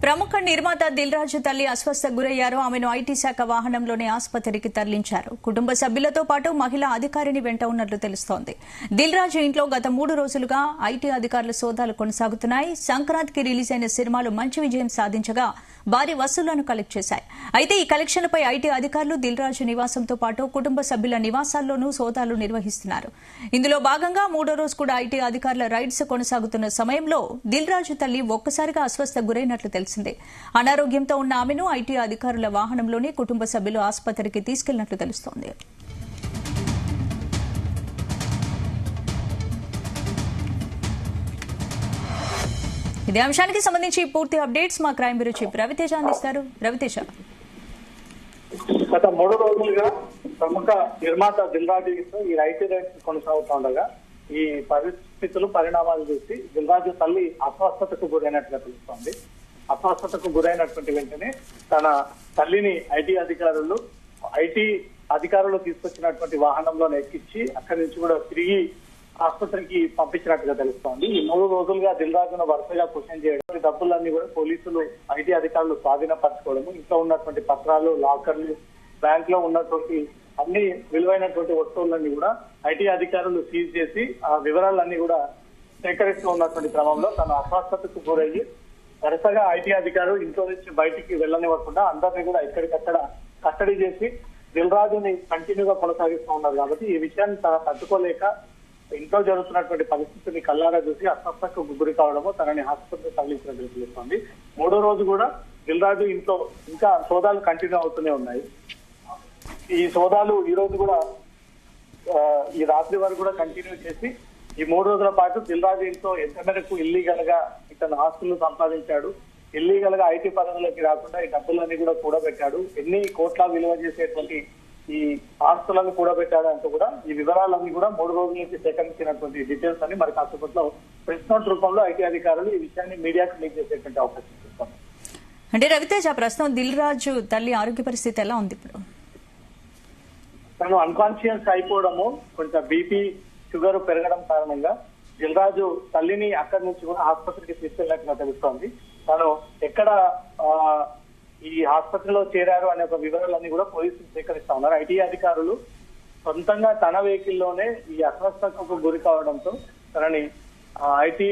ప్రముఖ నిర్మాత దిల్ రాజు తల్లి అస్వస్థకు గురయ్యారు. ఆమెను ఐటీ శాఖ వాహనంలోనే ఆసుపత్రికి తరలించారు. కుటుంబ సభ్యులతో పాటు మహిళా అధికారిని వెంట ఉన్నట్లు తెలుస్తోంది. దిల్ రాజు ఇంట్లో గత 3 రోజులుగా ఐటీ అధికారుల సోదాలు కొనసాగుతున్నాయి. సంక్రాంతికి రిలీజ్ అయిన సినిమాలు మంచి విజయం సాధించగా భారీ వసూళ్లను కలెక్ట్ చేశాయి. అయితే ఈ కలెక్షన్పై ఐటీ అధికారులు దిల్ రాజు నివాసంతో పాటు కుటుంబ సభ్యుల నివాసాల్లోనూ సోదాలు నిర్వహిస్తున్నారు. ఇందులో భాగంగా 3వ రోజు కూడా ఐటీ అధికారుల రైడ్స్ కొనసాగుతున్న సమయంలో దిల్ రాజు తల్లి ఒక్కసారిగా అస్వస్థకు గురైనట్లు తెలిసింది. అనారోగ్యంతో ఉన్న ఆమెను ఐటీ అధికారుల వాహనంలోనే కుటుంబ సభ్యులు ఆసుపత్రికి తీసుకెళ్లినట్లు తెలుస్తోంది. ఇదే అంశానికి సంబంధించి పూర్తి అప్డేట్స్ మా క్రైమ్ బ్యూరో చీఫ్ రవితేజ అందిస్తారు. రవితేజ, గత 3 రోజులుగా ప్రముఖ నిర్మాత దిల్ రాజుతో ఈ ఐటీ రైట్స్ కొనసాగుతుండగా ఈ పరిణామాలు చూసి దిల్ రాజు తల్లి అస్వస్థతకు గురైనట్లుగా తెలుస్తోంది. అస్వస్థతకు గురైనటువంటి వెంటనే తన తల్లిని ఐటీ అధికారులు తీసుకొచ్చినటువంటి వాహనంలో ఎక్కించి అక్కడి నుంచి కూడా తిరిగి ఆసుపత్రికి పంపించినట్టుగా తెలుస్తోంది. ఈ 3 రోజులుగా దిల్ రాజును వరుసగా క్వశ్చన్ చేయడం, డబ్బులన్నీ కూడా పోలీసులు ఐటీ అధికారులు స్వాధీనపరచుకోవడము, ఇంట్లో ఉన్నటువంటి పత్రాలు, లాకర్లు, బ్యాంక్ లో ఉన్నటువంటి అన్ని విలువైనటువంటి వస్తువులన్నీ కూడా ఐటీ అధికారులు సీజ్ చేసి ఆ వివరాలన్నీ కూడా సేకరిస్తూ ఉన్నటువంటి క్రమంలో తన అస్వస్థతకు గురయ్యి వరుసగా ఐటీ అధికారులు ఇంట్లో నుంచి బయటికి వెళ్లనివ్వకుండా అందరినీ కూడా ఎక్కడికక్కడ కస్టడీ చేసి దిల్ రాజుని కంటిన్యూగా కొనసాగిస్తూ ఉన్నారు. కాబట్టి ఈ విషయాన్ని తట్టుకోలేక ఇంట్లో జరుగుతున్నటువంటి పరిస్థితిని కల్లారా చూసి అస్వస్థకు గురి కావడము తనని ఆసుపత్రికి తరలించినట్టు తెలుస్తోంది. 3వ రోజు కూడా దిల్ రాజు ఇంట్లో ఇంకా సోదాలు కంటిన్యూ అవుతూనే ఉన్నాయి. ఈ సోదాలు ఈ రోజు కూడా ఈ రాత్రి వరకు కూడా కంటిన్యూ చేసి ఈ 3 రోజుల పాటు దిల్ రాజు ఇంట్లో ఎంత మేరకు ఇల్లీగల్ గా ఇతను ఆస్తులు సంపాదించాడు, ఇల్లీగల్ గా ఐటీ పనులకి రాకుండా ఈ డబ్బులన్నీ కూడా కూడబెట్టాడు, ఎన్ని కోట్ల విలువ చేసేటువంటి ఈ ఆస్తులను కూడబెట్టాడు అంటూ కూడా ఈ వివరాలన్నీ కూడా 3 రోజుల నుంచి సేకరించినటువంటి డీటెయిల్స్ అని మరి కాసేపట్లో ప్రెస్ నోట్ రూపంలో ఐటీ అధికారులు ఈ విషయాన్ని మీడియాకు లీక్ చేసేటువంటి అవకాశం చూస్తాం. అంటే రవితేజ, ప్రస్తుతం దిల్ రాజు తల్లి ఆరోగ్య పరిస్థితి ఎలా ఉంది? ఇప్పుడు తను అన్కాన్షియస్ అయిపోవడము, కొంచెం బీపీ షుగర్ పెరగడం కారణంగా దిల్ రాజు తల్లిని అక్కడి నుంచి కూడా ఆసుపత్రికి తీసుకెళ్ళినట్టుగా తెలుస్తోంది. తను ఎక్కడ ఈ ఆసుపత్రిలో చేరారు అనే ఒక వివరాలన్నీ కూడా పోలీసులు సేకరిస్తా ఉన్నారు. ఐటీ అధికారులు సొంతంగా తన వెహికల్లోనే ఈ అస్వస్థతకు గురి కావడంతో తనని ఐటీ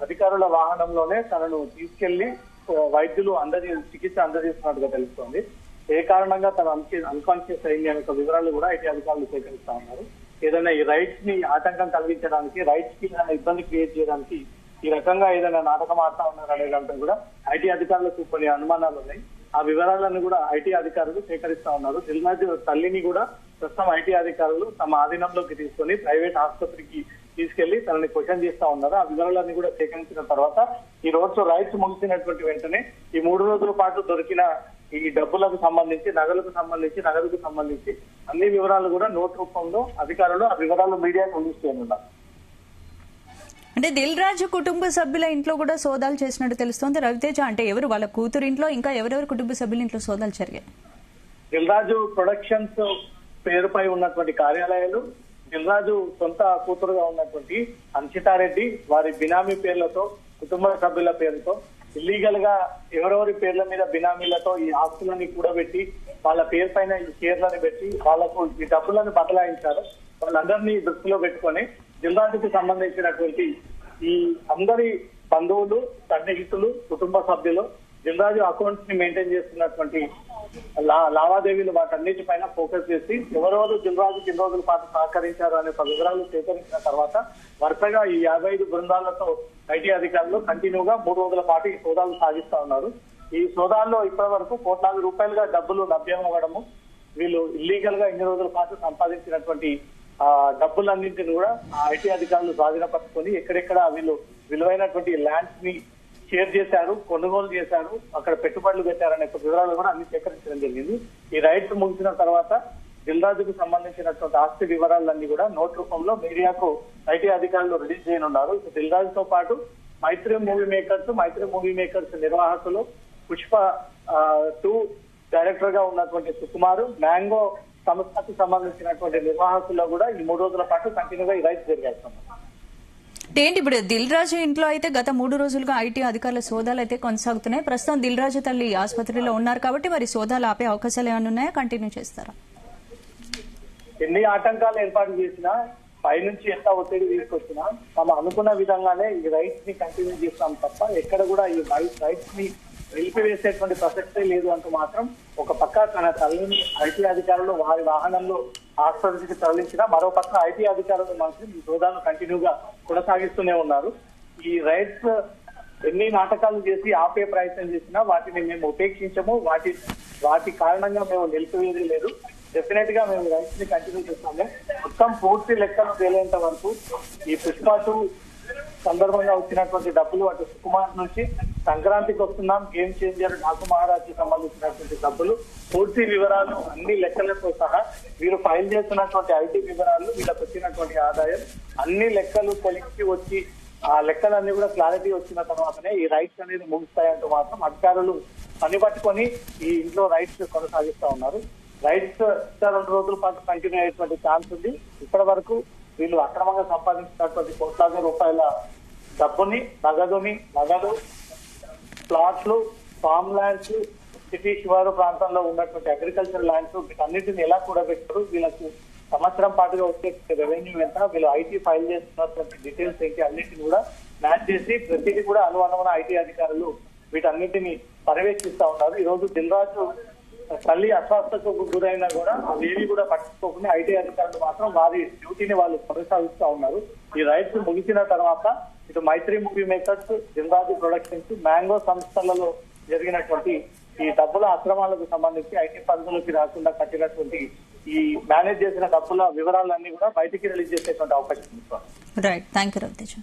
అధికారుల వాహనంలోనే తనను తీసుకెళ్లి వైద్యులు చికిత్స అందజేస్తున్నట్టుగా తెలుస్తోంది. ఏ కారణంగా తను అన్కాన్షియస్ అయింది అనే వివరాలు కూడా ఐటీ అధికారులు సేకరిస్తా ఉన్నారు. ఏదైనా ఈ రైట్స్ ని ఆటంకం కలిగించడానికి, రైట్స్ కి ఇబ్బంది క్రియేట్ చేయడానికి ఈ రకంగా ఏదైనా నాటకం ఆడుతా ఉన్నారు అనే దాంట్లో కూడా ఐటీ అధికారులకు కొన్ని అనుమానాలు ఉన్నాయి. ఆ వివరాలను కూడా ఐటీ అధికారులు సేకరిస్తా ఉన్నారు. దిల్ రాజు తల్లిని కూడా ప్రస్తుతం ఐటీ అధికారులు తమ ఆధీనంలోకి తీసుకొని ప్రైవేట్ ఆసుపత్రికి తీసుకెళ్లి తనని క్వశ్చన్ చేస్తా ఉన్నారు. ఆ వివరాలన్నీ కూడా సేకరించిన తర్వాత ఈ రోజు రైట్స్ ముగిసినటువంటి వెంటనే ఈ 3 రోజుల పాటు దొరికిన ఈ డబ్బులకు సంబంధించి, నగదుకు సంబంధించి అన్ని వివరాలు కూడా నోట్ రూపంలో అధికారులు ఆ వివరాలు మీడియాకు అందిస్తున్నారు. అంటే దిల్ రాజు కుటుంబ సభ్యుల ఇంట్లో కూడా సోదాలు చేసినట్టు తెలుస్తోంది. రవితేజ, అంటే ఎవరు వాళ్ళ కూతురు ఇంట్లో, ఇంకా ఎవరెవరు కుటుంబ సభ్యుల ఇంట్లో సోదాలు జరిగాయి? దిల్ రాజు ప్రొడక్షన్స్ పేరుపై ఉన్నటువంటి కార్యాలయాలు, దిల్ రాజు సొంత కూతురుగా ఉన్నటువంటి అంకితారెడ్డి వారి బినామీ పేర్లతో, కుటుంబ సభ్యుల పేరుతో ఇల్లీగల్ గా ఎవరెవరి పేర్ల మీద బినామీలతో ఈ ఆస్తులని కూడబెట్టి వాళ్ళ పేరు పైన ఈ షేర్లను పెట్టి వాళ్లకు ఈ డబ్బులను బదలాయించారు. వాళ్ళందరినీ దృష్టిలో పెట్టుకొని దిల్ రాజుకి సంబంధించినటువంటి ఈ అందరి బంధువులు, సన్నిహితులు, కుటుంబ సభ్యులు దిల్ రాజు అకౌంట్స్ ని మెయింటైన్ చేస్తున్నటువంటి లావాదేవీలు వాటన్నిటిపైన ఫోకస్ చేసి ఎవరెవరు దిల్ రాజుకి 2 రోజుల పాటు సహకరించారు అనే వివరాలు సేకరించిన తర్వాత వరుసగా ఈ 55 బృందాలతో ఐటీ అధికారులు కంటిన్యూగా 3 రోజుల పాటు ఈ సోదాలు సాగిస్తా ఉన్నారు. ఈ సోదాల్లో ఇప్పటి వరకు కోట్లాది రూపాయలుగా డబ్బులు లభ్యం అవ్వడము, వీళ్ళు ఇల్లీగల్ గా 2 రోజుల పాటు సంపాదించినటువంటి డబ్బులన్నింటినీ కూడా ఐటీ అధికారులు స్వాధీనపరుచుకొని ఎక్కడెక్కడ వీళ్ళు విలువైనటువంటి ల్యాండ్స్ ని షేర్ చేశారు, కొనుగోలు చేశారు, అక్కడ పెట్టుబడులు పెట్టారనే వివరాలు కూడా అన్ని సేకరించడం జరిగింది. ఈ రైట్స్ ముగిసిన తర్వాత దిల్ రాజుకు సంబంధించినటువంటి ఆస్తి వివరాలన్నీ కూడా నోట్ రూపంలో మీడియాకు ఐటీ అధికారులు రిలీజ్ చేయనున్నారు. దిల్ రాజుతో పాటు మైత్రి మూవీ మేకర్స్ నిర్వాహకులు, పుష్ప 2 డైరెక్టర్ గా ఉన్నటువంటి సుకుమారు, మ్యాంగో సంస్థకు సంబంధించినటువంటి నిర్వాహకుల్లో కూడా ఈ 3 రోజుల పాటు కంటిన్యూగా ఈ రైట్స్ జరిగేస్తున్నాం. ఏంటి ఇప్పుడు దిల్ రాజు ఇంట్లో అయితే గత 3 రోజులుగా ఐటీ అధికారుల సోదాలు అయితే కొనసాగుతున్నాయి. ప్రస్తుతం దిల్ రాజు తల్లి ఆసుపత్రిలో ఉన్నారు కాబట్టి మరి సోదాలు ఆపే అవకాశాలు ఏమైనా ఉన్నాయా, కంటిన్యూ చేస్తారా? ఎన్ని ఆటంకాలు ఏర్పాటు చేసినా, పైనుంచి ఎంత ఒత్తిడి తీసుకొచ్చినా తమ అనుకున్న విధంగానే ఈ రైట్స్ ని కంటిన్యూ చేస్తాం తప్ప ఎక్కడ కూడా ఈ రైట్స్ ని నిలిపివేసేటువంటి ప్రసక్తే లేదు అంటూ మాత్రం ఒక పక్క తన తల్లిని ఐటీ అధికారులు వారి వాహనంలో ఆసుపత్రికి తరలించిన, మరో పక్క ఐటీ అధికారులు మాత్రం ఈ సోదాలను కంటిన్యూగా కొనసాగిస్తూనే ఉన్నారు. ఈ రైట్స్ ఎన్ని నాటకాలు చేసి ఆపే ప్రయత్నం చేసినా వాటిని మేము ఉపేక్షించము, వాటి కారణంగా మేము నిలిపివేది లేదు. డెఫినెట్ గా మేము రైట్స్ ని కంటిన్యూ చేస్తాము. మొత్తం పూర్తి లెక్కలు తేలేంత వరకు ఈ పుష్ప 2 సందర్భంగా వచ్చినటువంటి డబ్బులు అటు సుకుమార్ నుంచి సంక్రాంతికి వస్తున్నాం గేమ్ చేంజర్ డాకు మహారాజ్కి సంబంధించినటువంటి డబ్బులు పూర్తి వివరాలు అన్ని లెక్కలతో సహా వీరు ఫైల్ చేస్తున్నటువంటి ఐటీ వివరాలు, వీళ్ళకి వచ్చినటువంటి ఆదాయం అన్ని లెక్కలు కొలిక్కి వచ్చి ఆ లెక్కలన్నీ కూడా క్లారిటీ వచ్చిన తర్వాతనే ఈ రైట్స్ అనేది ముగుస్తాయంటూ మాత్రం అధికారులు పని పట్టుకొని ఈ ఇంట్లో రైట్స్ కొనసాగిస్తా ఉన్నారు. రైట్స్ 2 రోజుల పాటు కంటిన్యూ అయ్యేటువంటి ఛాన్స్ ఉంది. ఇప్పటి వరకు వీళ్ళు అక్రమంగా సంపాదించినటువంటి కోట్లాది రూపాయల డబ్బుని, నగదు, ప్లాట్లు, ఫామ్ ల్యాండ్స్, సిటీ శివారు ప్రాంతంలో ఉన్నటువంటి అగ్రికల్చర్ ల్యాండ్స్ వీటన్నిటిని ఎలా కూడబెట్టారు, వీళ్ళకు సంవత్సరం పాటుగా వచ్చే రెవెన్యూ ఎంత, వీళ్ళు ఐటీ ఫైల్ చేస్తున్నటువంటి డీటెయిల్స్ ఏంటి అన్నింటిని కూడా మ్యాచ్ చేసి ప్రతిదీ కూడా అనుమానమైన ఐటీ అధికారులు వీటన్నిటిని పర్యవేక్షిస్తా ఉన్నారు. ఈ రోజు దిల్ రాజు తల్లి అస్వస్థతకు గురైనా కూడా అవేవి కూడా పట్టించుకోకుండా ఐటీ అధికారులు మాత్రం వారి డ్యూటీని వాళ్ళు కొనసాగిస్తా ఉన్నారు. ఈ రైట్స్ ముగిసిన తర్వాత ఇటు మైత్రి movie makers, Dil Raju productions, mango సంస్థలలో జరిగినటువంటి ఈ డబ్బుల అక్రమాలకు సంబంధించి ఐటీ పరిధిలోకి రాకుండా కట్టినటువంటి ఈ మేనేజ్ చేసిన డబ్బుల వివరాలన్నీ కూడా బయటికి రిలీజ్ చేసేటువంటి అవకాశం ఉంది. Right, thank you Raviteja.